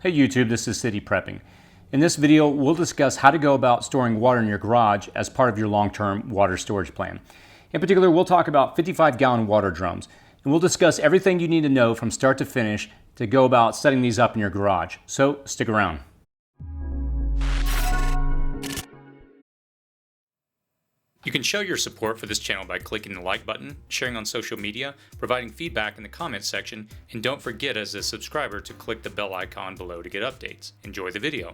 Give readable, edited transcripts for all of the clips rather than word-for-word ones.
Hey YouTube, this is City Prepping. In this video, we'll discuss how to go about storing water in your garage as part of your long-term water storage plan. In particular, we'll talk about 55-gallon water drums, and we'll discuss everything you need to know from start to finish to go about setting these up in your garage. So stick around. You can show your support for this channel by clicking the like button, sharing on social media, providing feedback in the comments section, and don't forget as a subscriber to click the bell icon below to get updates. Enjoy the video.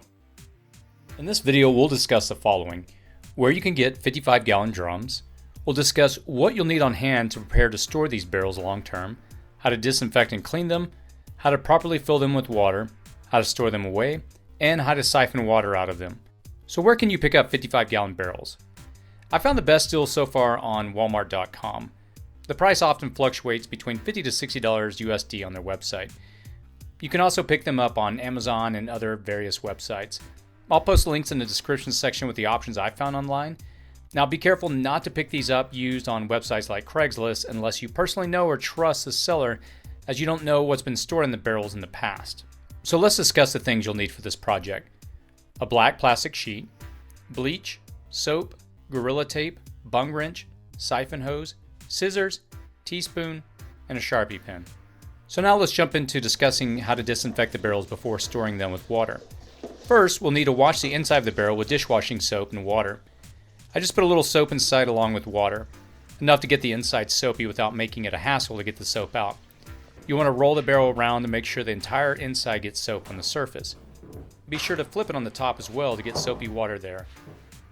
In this video, we'll discuss the following: where you can get 55-gallon drums. We'll discuss what you'll need on hand to prepare to store these barrels long term, how to disinfect and clean them, how to properly fill them with water, how to store them away, and how to siphon water out of them. So where can you pick up 55-gallon barrels? I found the best deal so far on Walmart.com. The price often fluctuates between $50 to $60 USD on their website. You can also pick them up on Amazon and other various websites. I'll post links in the description section with the options I found online. Now be careful not to pick these up used on websites like Craigslist unless you personally know or trust the seller, as you don't know what's been stored in the barrels in the past. So let's discuss the things you'll need for this project. A black plastic sheet, bleach, soap, Gorilla tape, bung wrench, siphon hose, scissors, teaspoon, and a Sharpie pen. So now let's jump into discussing how to disinfect the barrels before storing them with water. First, we'll need to wash the inside of the barrel with dishwashing soap and water. I just put a little soap inside along with water, enough to get the inside soapy without making it a hassle to get the soap out. You want to roll the barrel around to make sure the entire inside gets soap on the surface. Be sure to flip it on the top as well to get soapy water there.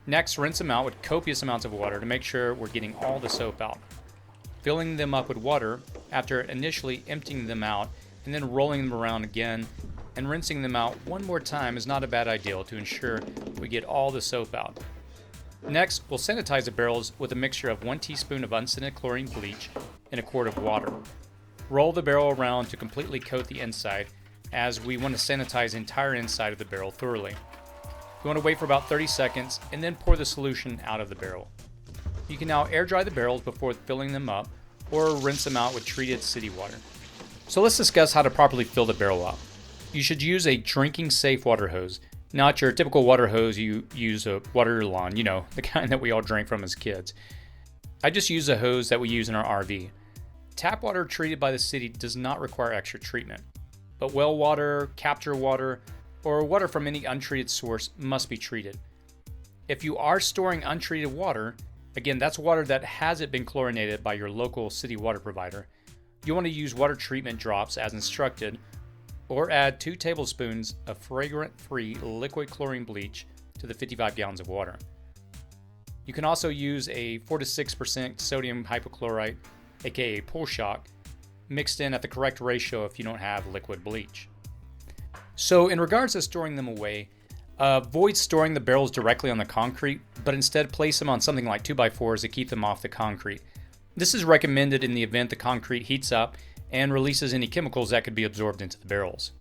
Next, rinse them out with copious amounts of water to make sure we're getting all the soap out. Filling them up with water after initially emptying them out and then rolling them around again and rinsing them out one more time is not a bad idea to ensure we get all the soap out. Next, we'll sanitize the barrels with a mixture of 1 teaspoon of unscented chlorine bleach and a quart of water. Roll the barrel around to completely coat the inside, as we want to sanitize the entire inside of the barrel thoroughly. You want to wait for about 30 seconds and then pour the solution out of the barrel. You can now air dry the barrels before filling them up or rinse them out with treated city water. So let's discuss how to properly fill the barrel up. You should use a drinking safe water hose, not your typical water hose you use to water your lawn, the kind that we all drank from as kids. I just use a hose that we use in our RV. Tap water treated by the city does not require extra treatment, but well water, capture water, or water from any untreated source must be treated. If you are storing untreated water, again, that's water that hasn't been chlorinated by your local city water provider, you want to use water treatment drops as instructed, or add 2 tablespoons of fragrant-free liquid chlorine bleach to the 55 gallons of water. You can also use a 4 to 6% sodium hypochlorite, aka pool shock, mixed in at the correct ratio if you don't have liquid bleach. So in regards to storing them away, avoid storing the barrels directly on the concrete, but instead place them on something like 2x4s to keep them off the concrete. This is recommended in the event the concrete heats up and releases any chemicals that could be absorbed into the barrels.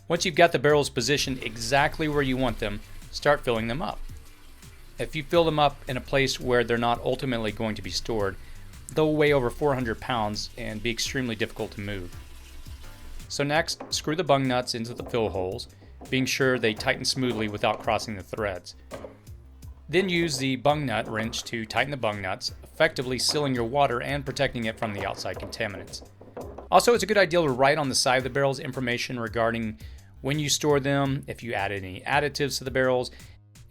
Once you've got the barrels positioned exactly where you want them, start filling them up. If you fill them up in a place where they're not ultimately going to be stored, they'll weigh over 400 pounds and be extremely difficult to move. So next, screw the bung nuts into the fill holes, being sure they tighten smoothly without crossing the threads. Then use the bung nut wrench to tighten the bung nuts, effectively sealing your water and protecting it from the outside contaminants. Also, it's a good idea to write on the side of the barrels information regarding when you store them, if you add any additives to the barrels,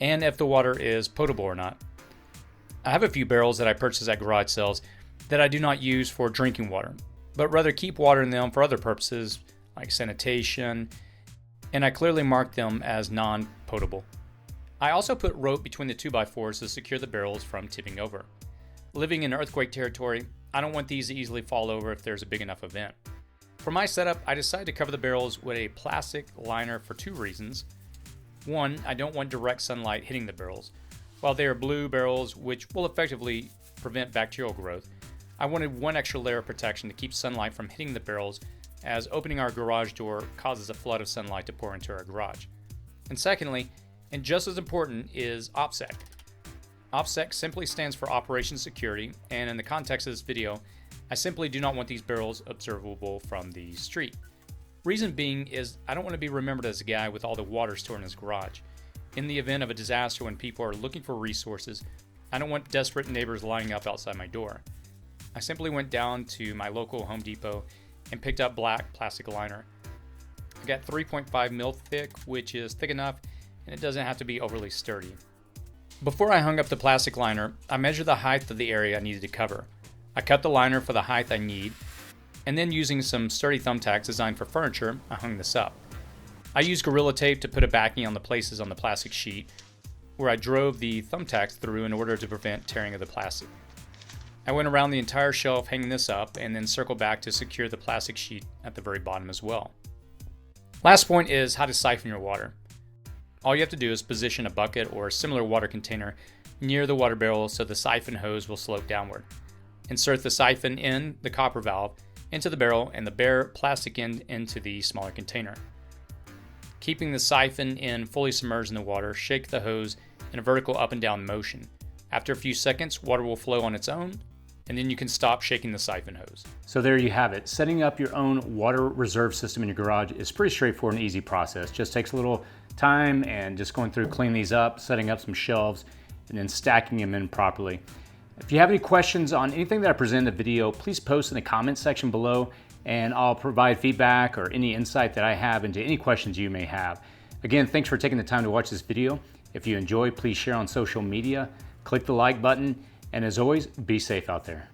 and if the water is potable or not. I have a few barrels that I purchased at garage sales that I do not use for drinking water, but rather keep water in them for other purposes like sanitation, and I clearly mark them as non-potable. I also put rope between the 2x4s to secure the barrels from tipping over. Living in earthquake territory, I don't want these to easily fall over if there's a big enough event. For my setup, I decided to cover the barrels with a plastic liner for 2 reasons. One, I don't want direct sunlight hitting the barrels. While they are blue barrels, which will effectively prevent bacterial growth, I wanted 1 extra layer of protection to keep sunlight from hitting the barrels, as opening our garage door causes a flood of sunlight to pour into our garage. And secondly, and just as important, is OPSEC. OPSEC simply stands for Operation Security, and in the context of this video, I simply do not want these barrels observable from the street. Reason being is I don't want to be remembered as a guy with all the water stored in his garage. In the event of a disaster when people are looking for resources, I don't want desperate neighbors lining up outside my door. I simply went down to my local Home Depot and picked up black plastic liner. I got 3.5 mil thick, which is thick enough and it doesn't have to be overly sturdy. Before I hung up the plastic liner, I measured the height of the area I needed to cover. I cut the liner for the height I need, and then using some sturdy thumbtacks designed for furniture, I hung this up. I used Gorilla Tape to put a backing on the places on the plastic sheet where I drove the thumbtacks through in order to prevent tearing of the plastic. I went around the entire shelf hanging this up and then circled back to secure the plastic sheet at the very bottom as well. Last point is how to siphon your water. All you have to do is position a bucket or a similar water container near the water barrel so the siphon hose will slope downward. Insert the siphon in the copper valve into the barrel and the bare plastic end into the smaller container. Keeping the siphon end fully submerged in the water, shake the hose in a vertical up and down motion. After a few seconds, water will flow on its own, and then you can stop shaking the siphon hose. So there you have it. Setting up your own water reserve system in your garage is pretty straightforward and easy process. Just takes a little time and just going through, cleaning these up, setting up some shelves, and then stacking them in properly. If you have any questions on anything that I present in the video, please post in the comments section below and I'll provide feedback or any insight that I have into any questions you may have. Again, thanks for taking the time to watch this video. If you enjoy, please share on social media, click the like button, and as always, be safe out there.